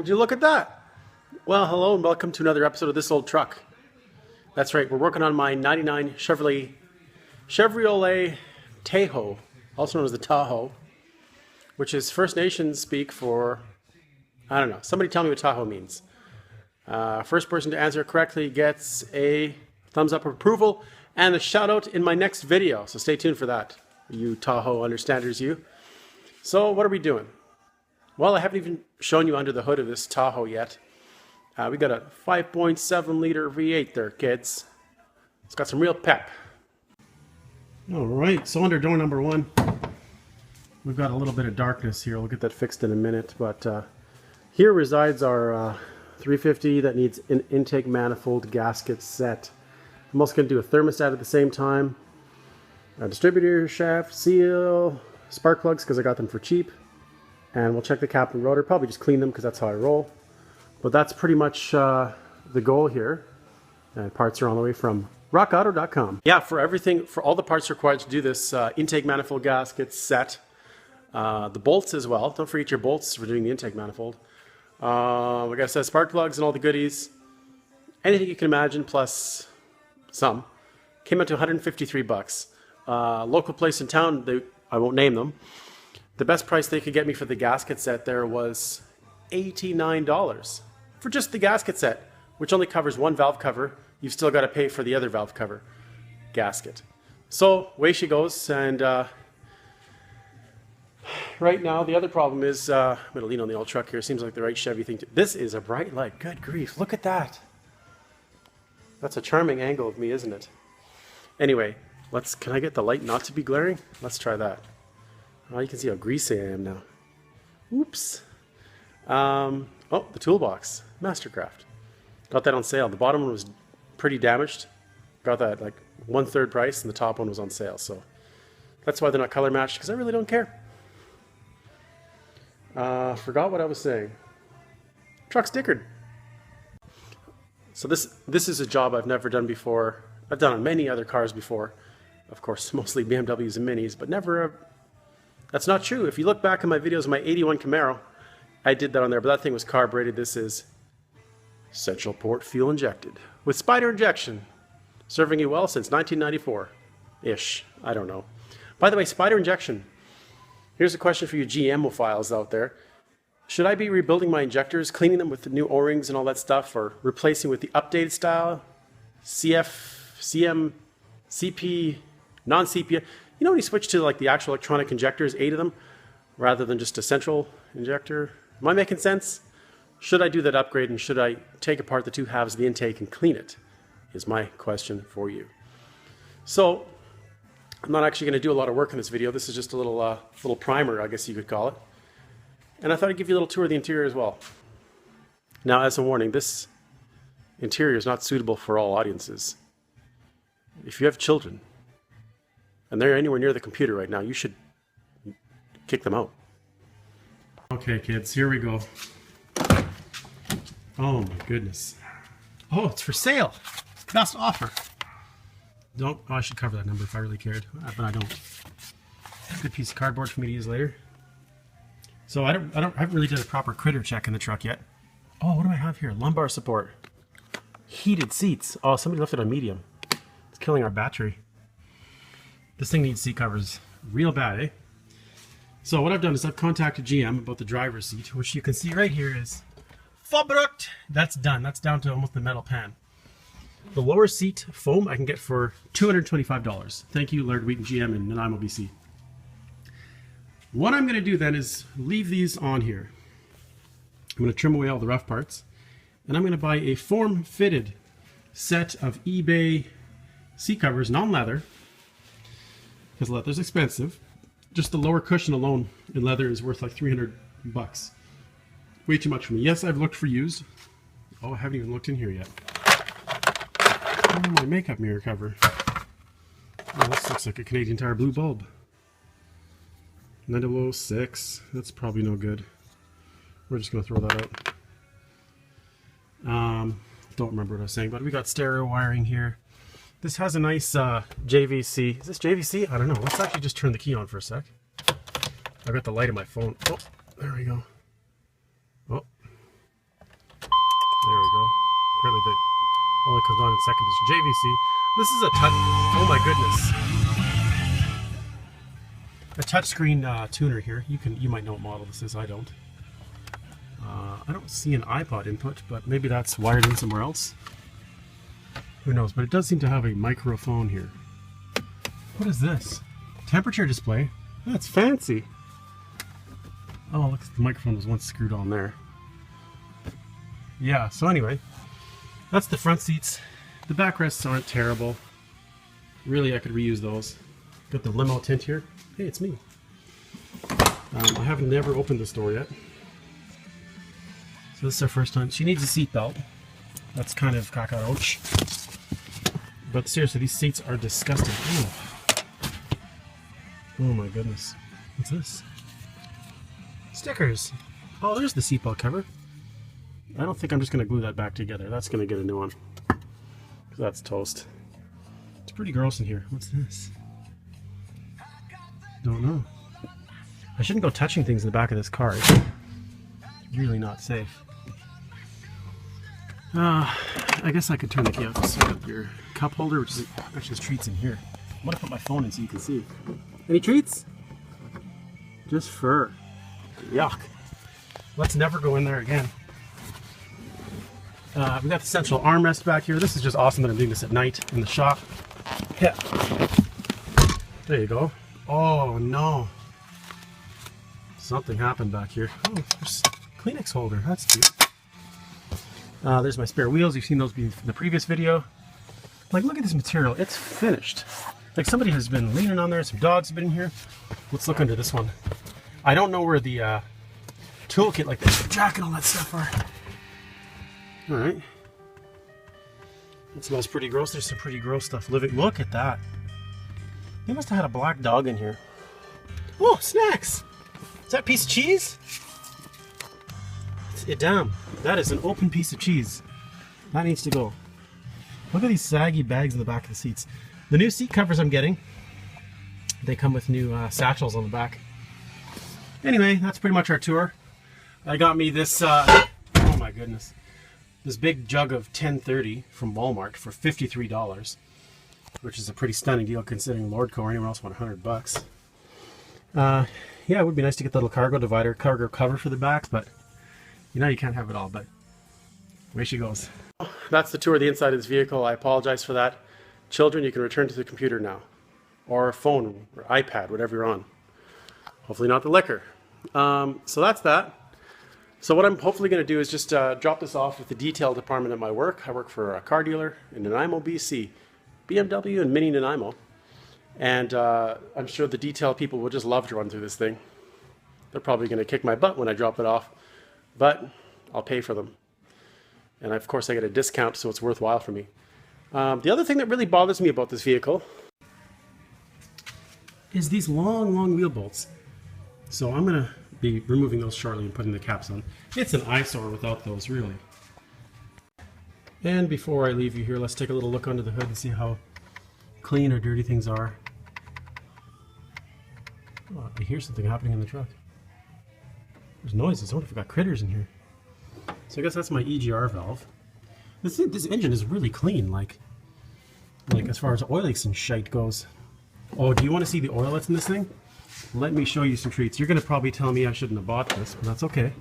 would you look at that? Well, hello and welcome to another episode of This Old Truck. That's right, we're working on my 99 Chevrolet Tahoe, also known as the Tahoe, which is First Nations speak for, I don't know, somebody tell me what Tahoe means. First person to answer correctly gets a thumbs up of approval and a shout out in my next video, so stay tuned for that, you Tahoe understanders, you. So what are we doing? Well, I haven't even shown you under the hood of this Tahoe yet. We got a 5.7 liter V8 there, kids. It's got some real pep. All right, so under door number one, we've got a little bit of darkness here. We'll get that fixed in a minute, but here resides our 350 that needs an intake manifold gasket set. I'm also going to do a thermostat at the same time, a distributor shaft, seal, spark plugs because I got them for cheap, and we'll check the cap and rotor, probably just clean them because that's how I roll. But that's pretty much the goal here, and parts are on the way from rockauto.com. Yeah, for everything, for all the parts required to do this intake manifold gasket set, the bolts as well. Don't forget your bolts for doing the intake manifold. Like I said, spark plugs and all the goodies. Anything you can imagine plus some. Came out to 153 bucks. Local place in town, I won't name them. The best price they could get me for the gasket set there was $89 for just the gasket set, which only covers one valve cover. You've still got to pay for the other valve cover gasket. So away she goes, and right now the other problem is, I'm going to lean on the old truck here. Seems like the right Chevy thing to. This is a bright light. Good grief, look at that. That's a charming angle of me, isn't it? Anyway, can I get the light not to be glaring? Let's try that. Oh, you can see how greasy I am now. Oops. Oh, the toolbox, Mastercraft. Got that on sale. The bottom one was pretty damaged. Got that like 1/3 price, and the top one was on sale. So that's why they're not color matched, because I really don't care. Forgot what I was saying. Truck stickered. So this is a job I've never done before. I've done on many other cars before. Of course, mostly BMWs and Minis, but never. That's not true. If you look back at my videos of my 81 Camaro, I did that on there, but that thing was carbureted. This is central port fuel injected with spider injection, serving you well since 1994-ish. I don't know. By the way, spider injection. Here's a question for you GMophiles out there. Should I be rebuilding my injectors, cleaning them with the new O-rings and all that stuff, or replacing with the updated style, CF, CM, CP, non-CP? You know when you switch to like the actual electronic injectors, 8 of them, rather than just a central injector? Am I making sense? Should I do that upgrade, and should I take apart the two halves of the intake and clean it? Is my question for you. So I'm not actually going to do a lot of work in this video. This is just a little primer, I guess you could call it. And I thought I'd give you a little tour of the interior as well. Now, as a warning, this interior is not suitable for all audiences. If you have children and they're anywhere near the computer right now, you should kick them out. Okay, kids, here we go. Oh my goodness. Oh, it's for sale. Best offer. I should cover that number if I really cared, but I don't. Good piece of cardboard for me to use later. So I haven't really done a proper critter check in the truck yet. Oh, what do I have here? Lumbar support. Heated seats. Oh, somebody left it on medium. It's killing our battery. This thing needs seat covers real bad, eh? So what I've done is I've contacted GM about the driver's seat, which you can see right here is verbraucht. That's done. That's down to almost the metal pan. The lower seat foam I can get for $225. Thank you, Laird Wheaton GM in Nanaimo, BC. What I'm going to do then is leave these on here. I'm going to trim away all the rough parts, and I'm going to buy a form-fitted set of eBay seat covers, non-leather, because leather's expensive. Just the lower cushion alone in leather is worth like 300 bucks. Way too much for me. Yes, I've looked for used. Oh, I haven't even looked in here yet. Oh, my makeup mirror cover. Oh, this looks like a Canadian Tire blue bulb. 9006. That's probably no good. We're just going to throw that out. Don't remember what I was saying, but we got stereo wiring here. This has a nice JVC. Is this JVC? I don't know. Let's actually just turn the key on for a sec. I've got the light on my phone. Oh, there we go. Oh, There we go. Apparently the only comes on in second is JVC. This is a touch. Oh my goodness. A touchscreen tuner here. You might know what model this is. I don't. I don't see an iPod input, but maybe that's wired in somewhere else. Who knows? But it does seem to have a microphone here. What is this? Temperature display. That's fancy. Oh, look, the microphone was once screwed on there. Yeah, so anyway, that's the front seats. The backrests aren't terrible. Really, I could reuse those. Got the limo tint here. Hey, it's me. I haven't never opened this door yet. So this is our first time. She needs a seat belt. That's kind of cockroach. But seriously, these seats are disgusting. Ooh. Oh my goodness. What's this? Stickers. Oh, there's the seatbelt cover. I don't think I'm just going to glue that back together. That's going to get a new one. That's toast. It's pretty gross in here. What's this? Don't know. I shouldn't go touching things in the back of this car. It's really not safe. I guess I could turn the key off. So got your cup holder, which is actually there's treats in here. I'm going to put my phone in so you can see. Any treats? Just fur. Yuck. Let's never go in there again. We got the central armrest back here. This is just awesome that I'm doing this at night in the shop. Yeah. There you go. Oh no. Something happened back here. Oh, there's a Kleenex holder. That's cute. There's my spare wheels. You've seen those from the previous video. Like, look at this material. It's finished. Like, somebody has been leaning on there. Some dogs have been in here. Let's look under this one. I don't know where the toolkit, like the jack and all that stuff are. All right. It smells pretty gross. There's some pretty gross stuff living. Look at that. They must have had a black dog in here. Oh, snacks. Is that a piece of cheese? Damn, that is an open piece of cheese. That needs to go. Look at these saggy bags in the back of the seats. The new seat covers I'm getting, they come with new satchels on the back. Anyway, that's pretty much our tour. I got me this, oh my goodness, this big jug of 1030 from Walmart for $53, which is a pretty stunning deal considering Lordco or anyone else want $100. Yeah, it would be nice to get the little cargo divider, cargo cover for the back, but you know you can't have it all, but away she goes. That's the tour of the inside of this vehicle. I apologize for that. Children, you can return to the computer now, or phone, or iPad, whatever you're on. Hopefully not the liquor. So that's that. So what I'm hopefully going to do is just drop this off with the detail department at my work. I work for a car dealer in Nanaimo, BC. BMW and Mini Nanaimo. And I'm sure the detail people will just love to run through this thing. They're probably going to kick my butt when I drop it off, but I'll pay for them. And of course I get a discount, so it's worthwhile for me. The other thing that really bothers me about this vehicle is these long wheel bolts. So I'm going to be removing those shortly and putting the caps on. It's an eyesore without those, really. And before I leave you here, let's take a little look under the hood and see how clean or dirty things are. Oh, I hear something happening in the truck. There's noises. I wonder if we got critters in here. So I guess that's my EGR valve. This engine is really clean, like as far as oil leaks and shite goes. Oh, do you want to see the oil that's in this thing? Let me show you some treats. You're going to probably tell me I shouldn't have bought this, but that's okay.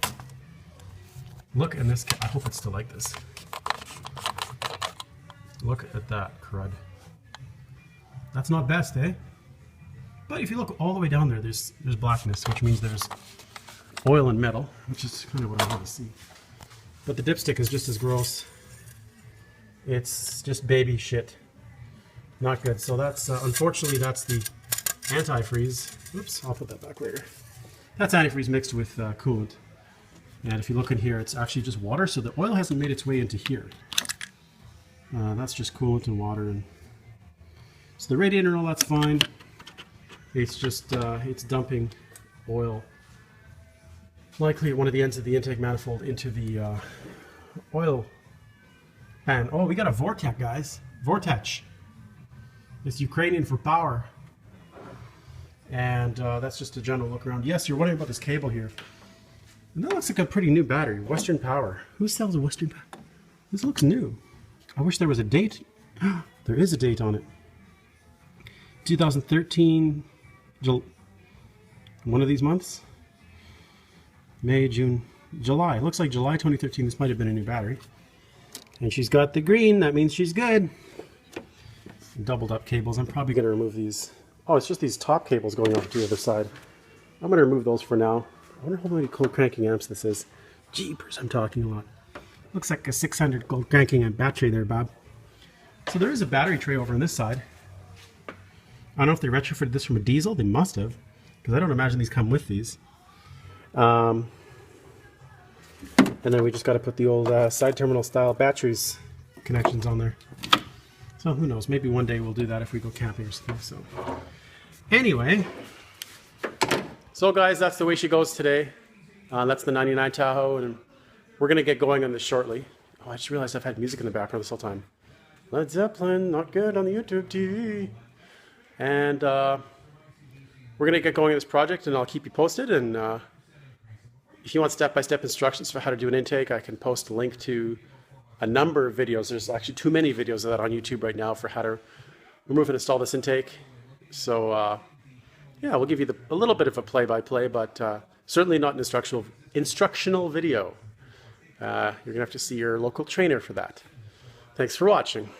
Look in this. I hope it's still like this. Look at that crud. That's not best, eh? But if you look all the way down there, there's blackness, which means there's oil and metal, which is kind of what I want to see. But the dipstick is just as gross. It's just baby shit. Not good. So that's, unfortunately, that's the antifreeze. Oops, I'll put that back later. That's antifreeze mixed with coolant. And if you look in here, it's actually just water, so the oil hasn't made its way into here. That's just coolant and water. And so the radiator and all that's fine. It's just, it's dumping oil, likely at one of the ends of the intake manifold, into the oil pan. Oh, we got a Vortec, guys. Vortec. It's Ukrainian for power. And that's just a general look around. Yes, you're wondering about this cable here. And that looks like a pretty new battery. Western Power. Who sells a Western Power? This looks new. I wish there was a date. There is a date on it. 2013, one of these months? May, June, July. It looks like July 2013. This might have been a new battery. And she's got the green. That means she's good. Doubled up cables. I'm probably going to remove these. Oh, it's just these top cables going off to the other side. I'm going to remove those for now. I wonder how many cold cranking amps this is. Jeepers, I'm talking a lot. Looks like a 600 cold cranking amp battery there, Bob. So there is a battery tray over on this side. I don't know if they retrofitted this from a diesel. They must have, because I don't imagine these come with these. And then we just got to put the old side terminal style batteries connections on there. So who knows? Maybe one day we'll do that if we go camping or something. So anyway, so guys, that's the way she goes today. That's the 99 Tahoe, and we're going to get going on this shortly. Oh, I just realized I've had music in the background this whole time. Led Zeppelin, not good on the YouTube TV. And we're going to get going on this project, and I'll keep you posted. And if you want step-by-step instructions for how to do an intake, I can post a link to a number of videos. There's actually too many videos of that on YouTube right now for how to remove and install this intake. So yeah, we'll give you a little bit of a play-by-play, but certainly not an instructional video. You're going to have to see your local trainer for that. Thanks for watching.